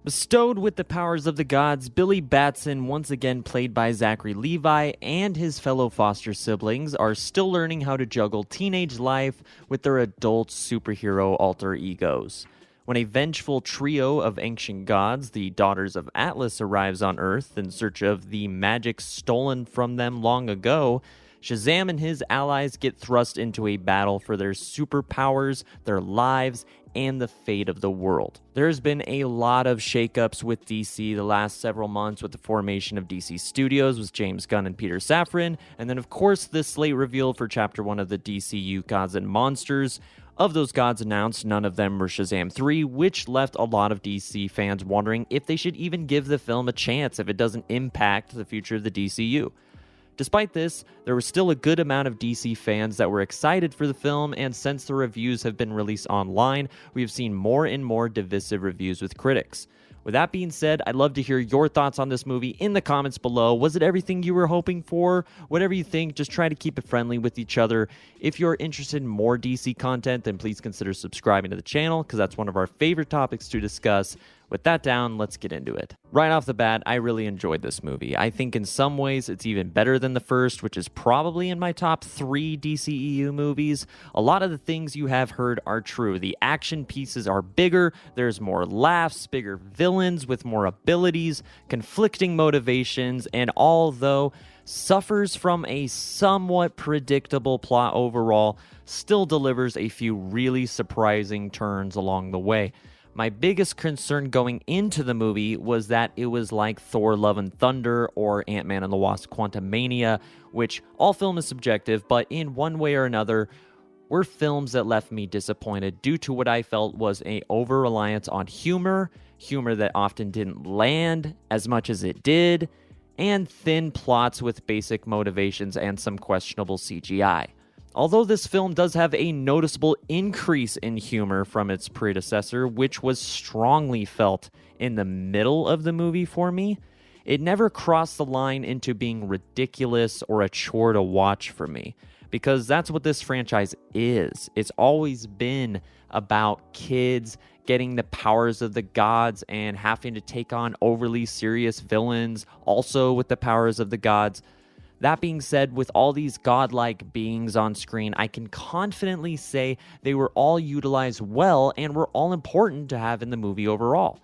Bestowed with the powers of the gods, Billy Batson, once again played by Zachary Levi, and his fellow foster siblings are still learning how to juggle teenage life with their adult superhero alter egos. When a vengeful trio of ancient gods, the daughters of Atlas, arrives on Earth in search of the magic stolen from them long ago, Shazam and his allies get thrust into a battle for their superpowers, their lives, and the fate of the world. There's been a lot of shakeups with DC the last several months with the formation of DC Studios with James Gunn and Peter Safran, and then of course the slate reveal for Chapter 1 of the DCU Gods and Monsters. Of those gods announced, none of them were Shazam 3, which left a lot of DC fans wondering if they should even give the film a chance if it doesn't impact the future of the DCU. Despite this, there was still a good amount of DC fans that were excited for the film, and since the reviews have been released online, we have seen more and more divisive reviews with critics. With that being said, I'd love to hear your thoughts on this movie in the comments below. Was it everything you were hoping for? Whatever you think, just try to keep it friendly with each other. If you're interested in more DC content, then please consider subscribing to the channel, because that's one of our favorite topics to discuss. With that down, let's get into it. Right off the bat, I really enjoyed this movie. I think in some ways it's even better than the first, which is probably in my top 3 DCEU movies. A lot of the things you have heard are true. The action pieces are bigger, there's more laughs, bigger villains with more abilities, conflicting motivations, and although suffers from a somewhat predictable plot overall, still delivers a few really surprising turns along the way. My biggest concern going into the movie was that it was like Thor Love and Thunder or Ant-Man and the Wasp Quantumania, which all film is subjective, but in one way or another, were films that left me disappointed due to what I felt was an over-reliance on humor that often didn't land as much as it did, and thin plots with basic motivations and some questionable CGI. Although this film does have a noticeable increase in humor from its predecessor, which was strongly felt in the middle of the movie for me, it never crossed the line into being ridiculous or a chore to watch for me, because that's what this franchise is. It's always been about kids getting the powers of the gods and having to take on overly serious villains, also with the powers of the gods. That being said, with all these godlike beings on screen, I can confidently say they were all utilized well and were all important to have in the movie overall.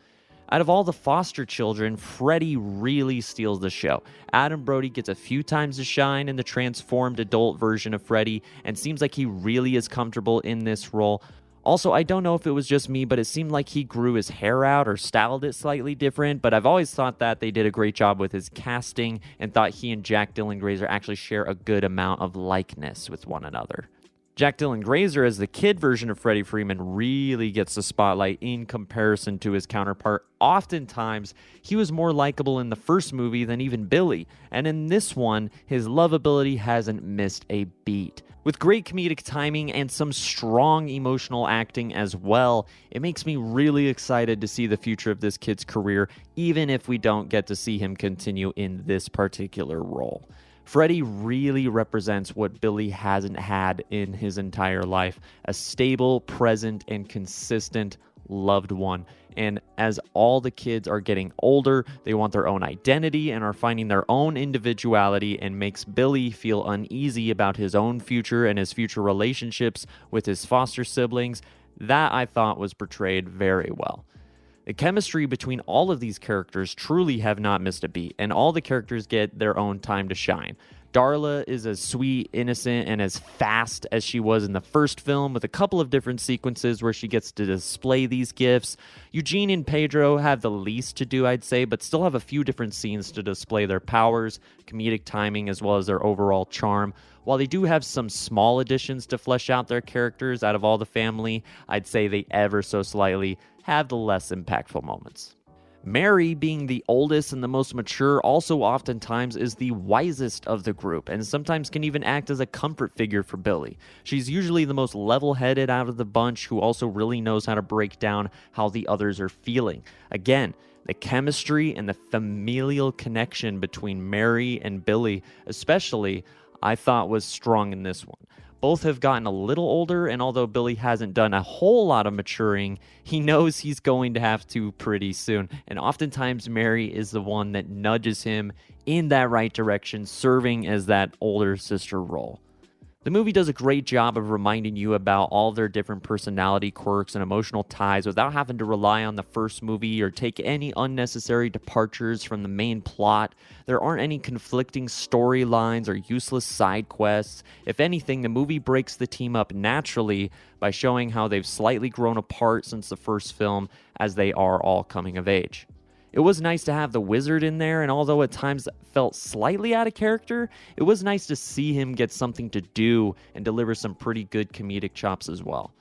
Out of all the foster children, Freddie really steals the show. Adam Brody gets a few times to shine in the transformed adult version of Freddie and seems like he really is comfortable in this role. Also, I don't know if it was just me, but it seemed like he grew his hair out or styled it slightly different, but I've always thought that they did a great job with his casting and thought he and Jack Dylan Grazer actually share a good amount of likeness with one another. Jack Dylan Grazer, as the kid version of Freddie Freeman, really gets the spotlight in comparison to his counterpart. Oftentimes, he was more likable in the first movie than even Billy, and in this one, his lovability hasn't missed a beat. With great comedic timing and some strong emotional acting as well, it makes me really excited to see the future of this kid's career, even if we don't get to see him continue in this particular role. Freddie really represents what Billy hasn't had in his entire life, a stable, present, and consistent loved one. And as all the kids are getting older, they want their own identity and are finding their own individuality, and makes Billy feel uneasy about his own future and his future relationships with his foster siblings. That I thought was portrayed very well. The chemistry between all of these characters truly have not missed a beat, and all the characters get their own time to shine. Darla is as sweet, innocent, and as fast as she was in the first film, with a couple of different sequences where she gets to display these gifts. Eugene and Pedro have the least to do, I'd say, but still have a few different scenes to display their powers, comedic timing, as well as their overall charm. While they do have some small additions to flesh out their characters out of all the family, I'd say they ever so slightly have the less impactful moments. Mary, being the oldest and the most mature, also oftentimes is the wisest of the group, and sometimes can even act as a comfort figure for Billy. She's usually the most level-headed out of the bunch, who also really knows how to break down how the others are feeling. Again, the chemistry and the familial connection between Mary and Billy, especially, I thought was strong in this one. Both have gotten a little older, and although Billy hasn't done a whole lot of maturing, he knows he's going to have to pretty soon. And oftentimes, Mary is the one that nudges him in that right direction, serving as that older sister role. The movie does a great job of reminding you about all their different personality quirks and emotional ties without having to rely on the first movie or take any unnecessary departures from the main plot. There aren't any conflicting storylines or useless side quests. If anything, the movie breaks the team up naturally by showing how they've slightly grown apart since the first film as they are all coming of age. It was nice to have the wizard in there, and although at times felt slightly out of character, it was nice to see him get something to do and deliver some pretty good comedic chops as well.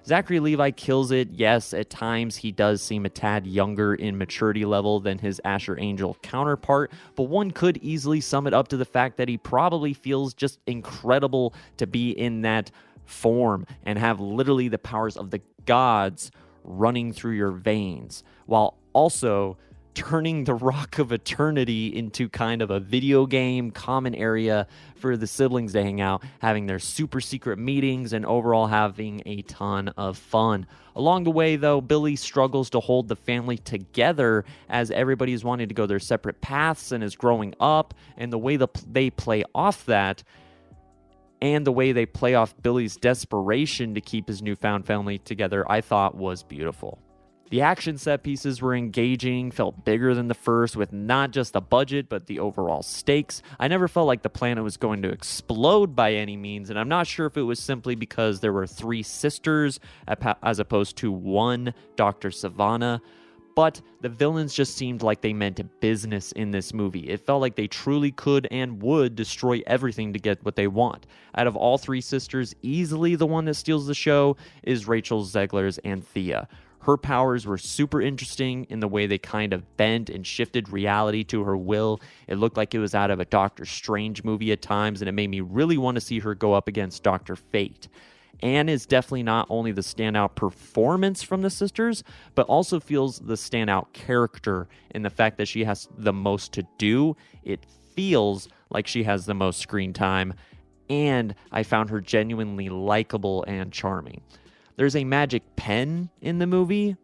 Zachary Levi kills it. Yes, at times he does seem a tad younger in maturity level than his Asher Angel counterpart, but one could easily sum it up to the fact that he probably feels just incredible to be in that form and have literally the powers of the gods running through your veins, while also turning the Rock of Eternity into kind of a video game common area for the siblings to hang out, having their super secret meetings, and overall having a ton of fun. Along the way, though, Billy struggles to hold the family together as everybody is wanting to go their separate paths and is growing up, and the way they play off that, and the way they play off Billy's desperation to keep his newfound family together, I thought was beautiful. The action set pieces were engaging, felt bigger than the first, with not just the budget, but the overall stakes. I never felt like the planet was going to explode by any means, and I'm not sure if it was simply because there were 3 sisters as opposed to 1 Dr. Savannah, but the villains just seemed like they meant business in this movie. It felt like they truly could and would destroy everything to get what they want. Out of all 3 sisters, easily the one that steals the show is Rachel Zegler's Anthea. Her powers were super interesting in the way they kind of bent and shifted reality to her will. It looked like it was out of a Doctor Strange movie at times, and it made me really want to see her go up against Dr. Fate. Anne is definitely not only the standout performance from the sisters, but also feels the standout character in the fact that she has the most to do. It feels like she has the most screen time, and I found her genuinely likable and charming. There's a magic pen in the movie,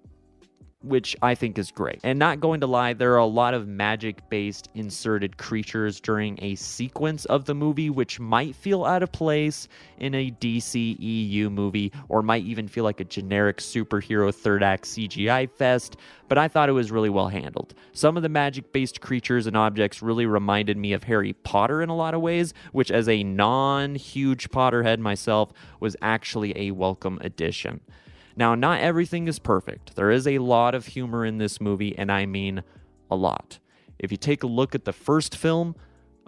which I think is great. And not going to lie, there are a lot of magic-based inserted creatures during a sequence of the movie, which might feel out of place in a DC EU movie, or might even feel like a generic superhero third-act CGI fest, but I thought it was really well handled. Some of the magic-based creatures and objects really reminded me of Harry Potter in a lot of ways, which as a non-huge Potterhead myself, was actually a welcome addition. Now, not everything is perfect. There is a lot of humor in this movie, and I mean a lot. If you take a look at the first film,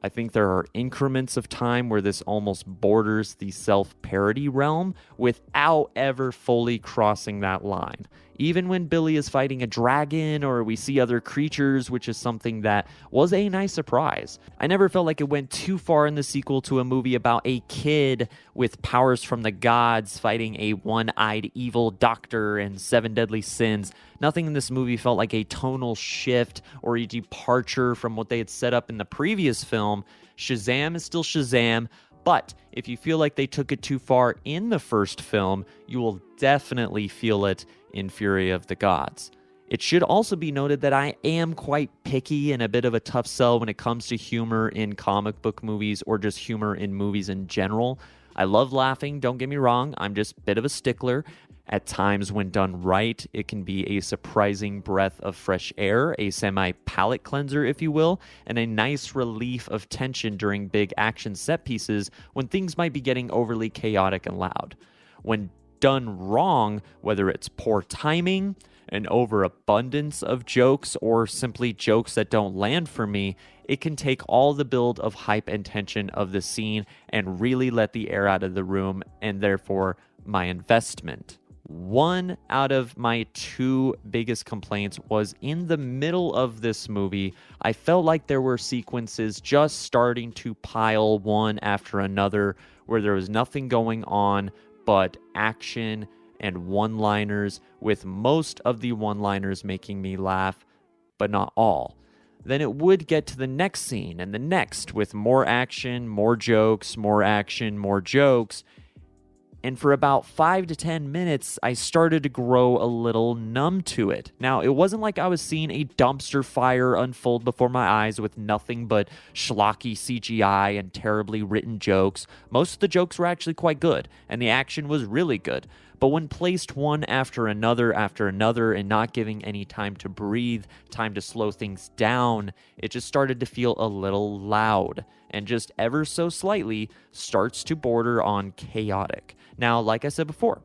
I think there are increments of time where this almost borders the self-parody realm without ever fully crossing that line. Even when Billy is fighting a dragon or we see other creatures, which is something that was a nice surprise. I never felt like it went too far in the sequel to a movie about a kid with powers from the gods fighting a one-eyed evil doctor and 7 deadly sins. Nothing in this movie felt like a tonal shift or a departure from what they had set up in the previous film. Shazam is still Shazam, but if you feel like they took it too far in the first film, you will definitely feel it in Fury of the Gods. It should also be noted that I am quite picky and a bit of a tough sell when it comes to humor in comic book movies or just humor in movies in general. I love laughing, don't get me wrong, I'm just a bit of a stickler. At times, when done right, it can be a surprising breath of fresh air, a semi-palate cleanser, if you will, and a nice relief of tension during big action set pieces when things might be getting overly chaotic and loud. When done wrong, whether it's poor timing, an overabundance of jokes, or simply jokes that don't land for me, it can take all the build of hype and tension of the scene and really let the air out of the room, and therefore my investment. One out of my 2 biggest complaints was in the middle of this movie, I felt like there were sequences just starting to pile one after another where there was nothing going on but action and one-liners, with most of the one-liners making me laugh, but not all. Then it would get to the next scene and the next with more action, more jokes, more action, more jokes, And for about 5 to 10 minutes, I started to grow a little numb to it. Now, it wasn't like I was seeing a dumpster fire unfold before my eyes with nothing but schlocky CGI and terribly written jokes. Most of the jokes were actually quite good, and the action was really good. But when placed one after another, and not giving any time to breathe, time to slow things down, it just started to feel a little loud, and just ever so slightly starts to border on chaotic. Now, like I said before,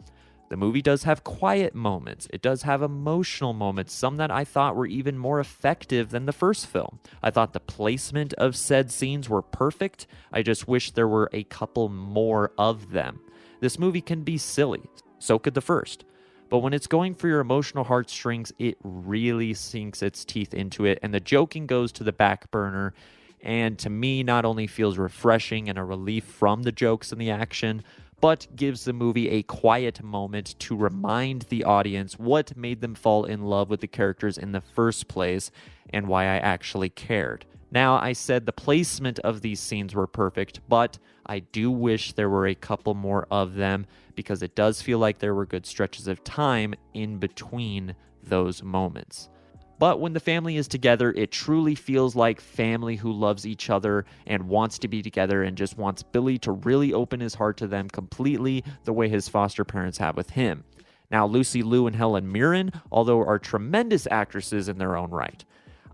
the movie does have quiet moments. It does have emotional moments, some that I thought were even more effective than the first film. I thought the placement of said scenes were perfect. I just wish there were a couple more of them. This movie can be silly. So could the first. But when it's going for your emotional heartstrings, it really sinks its teeth into it, and the joking goes to the back burner, and to me not only feels refreshing and a relief from the jokes and the action, but gives the movie a quiet moment to remind the audience what made them fall in love with the characters in the first place and why I actually cared. Now, I said the placement of these scenes were perfect, but I do wish there were a couple more of them because it does feel like there were good stretches of time in between those moments. But when the family is together, it truly feels like family who loves each other and wants to be together and just wants Billy to really open his heart to them completely the way his foster parents have with him. Now, Lucy Liu and Helen Mirren, although are tremendous actresses in their own right,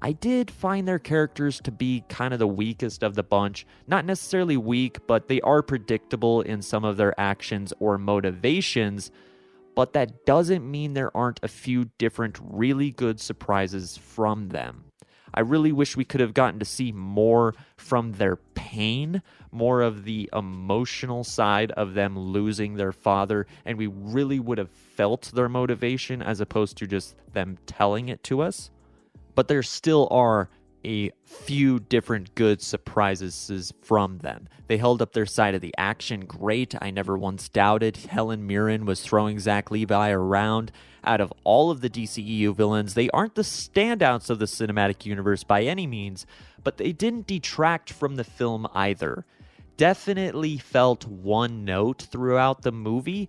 I did find their characters to be kind of the weakest of the bunch. Not necessarily weak, but they are predictable in some of their actions or motivations. But that doesn't mean there aren't a few different really good surprises from them. I really wish we could have gotten to see more from their pain, more of the emotional side of them losing their father, and we really would have felt their motivation as opposed to just them telling it to us. But there still are a few different good surprises from them. They held up their side of the action great. I never once doubted Helen Mirren was throwing Zach Levi around. Out of all of the DCEU villains, they aren't the standouts of the cinematic universe by any means, but they didn't detract from the film either. Definitely felt one note throughout the movie,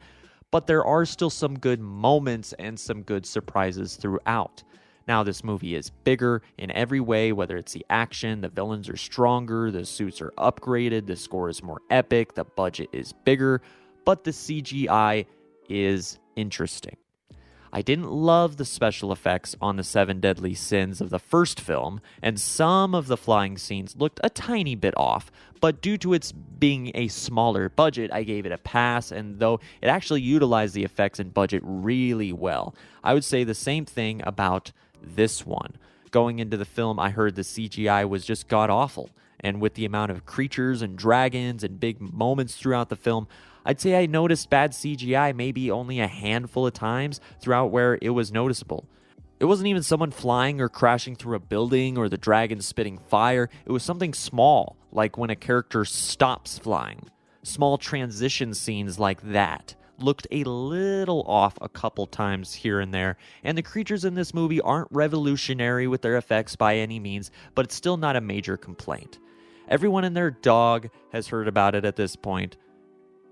but there are still some good moments and some good surprises throughout. Now, this movie is bigger in every way, whether it's the action, the villains are stronger, the suits are upgraded, the score is more epic, the budget is bigger, but the CGI is interesting. I didn't love the special effects on the 7 Deadly Sins of the first film, and some of the flying scenes looked a tiny bit off, but due to its being a smaller budget, I gave it a pass, and though it actually utilized the effects and budget really well, I would say the same thing about this one. Going into the film, I heard the CGI was just god-awful, and with the amount of creatures and dragons and big moments throughout the film, I'd say I noticed bad CGI maybe only a handful of times throughout where it was noticeable. It wasn't even someone flying or crashing through a building or the dragon spitting fire. It was something small, like when a character stops flying. Small transition scenes like that looked a little off a couple times here and there, and the creatures in this movie aren't revolutionary with their effects by any means, but it's still not a major complaint. Everyone and their dog has heard about it at this point.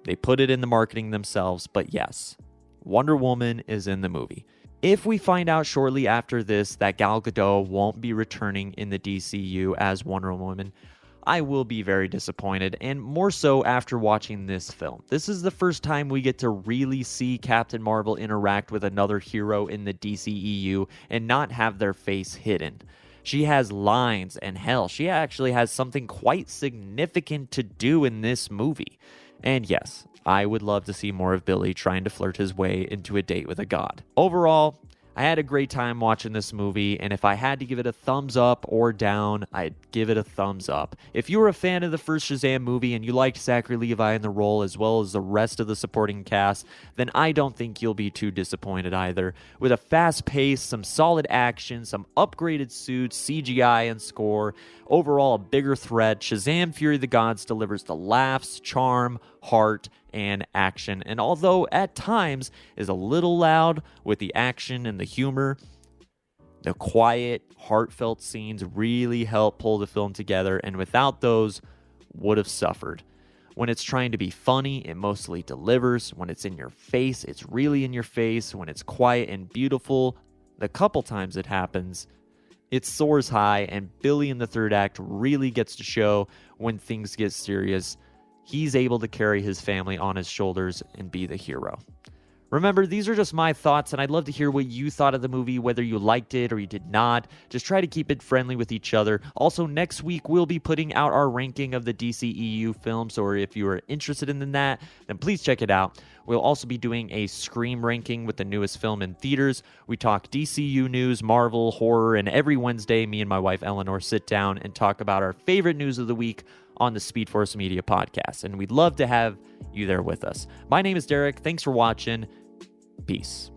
They put it in the marketing themselves, but yes, Wonder Woman is in the movie. If we find out shortly after this that Gal Gadot won't be returning in the DCU as Wonder Woman, I will be very disappointed, and more so after watching this film. This is the first time we get to really see Captain Marvel interact with another hero in the DCEU and not have their face hidden. She has lines, and hell, she actually has something quite significant to do in this movie. And yes, I would love to see more of Billy trying to flirt his way into a date with a god. Overall, I had a great time watching this movie, and if I had to give it a thumbs up or down, I'd give it a thumbs up. If you were a fan of the first Shazam movie and you liked Zachary Levi in the role as well as the rest of the supporting cast, then I don't think you'll be too disappointed either. With a fast pace, some solid action, some upgraded suits, CGI and score, overall a bigger threat, Shazam Fury of the Gods delivers the laughs, charm, heart, and action, and although at times is a little loud with the action and the humor, the quiet, heartfelt scenes really help pull the film together, and without those, would have suffered. When it's trying to be funny, it mostly delivers. When it's in your face, it's really in your face. When it's quiet and beautiful, the couple times it happens, it soars high, and Billy in the third act really gets to show when things get serious. He's able to carry his family on his shoulders and be the hero. Remember, these are just my thoughts, and I'd love to hear what you thought of the movie, whether you liked it or you did not. Just try to keep it friendly with each other. Also, next week, we'll be putting out our ranking of the DCEU films, or if you are interested in that, then please check it out. We'll also be doing a Scream ranking with the newest film in theaters. We talk DCU news, Marvel, horror, and every Wednesday, me and my wife Eleanor sit down and talk about our favorite news of the week on the Speed Force Media podcast, and we'd love to have you there with us. My name is Derek. Thanks for watching. Peace.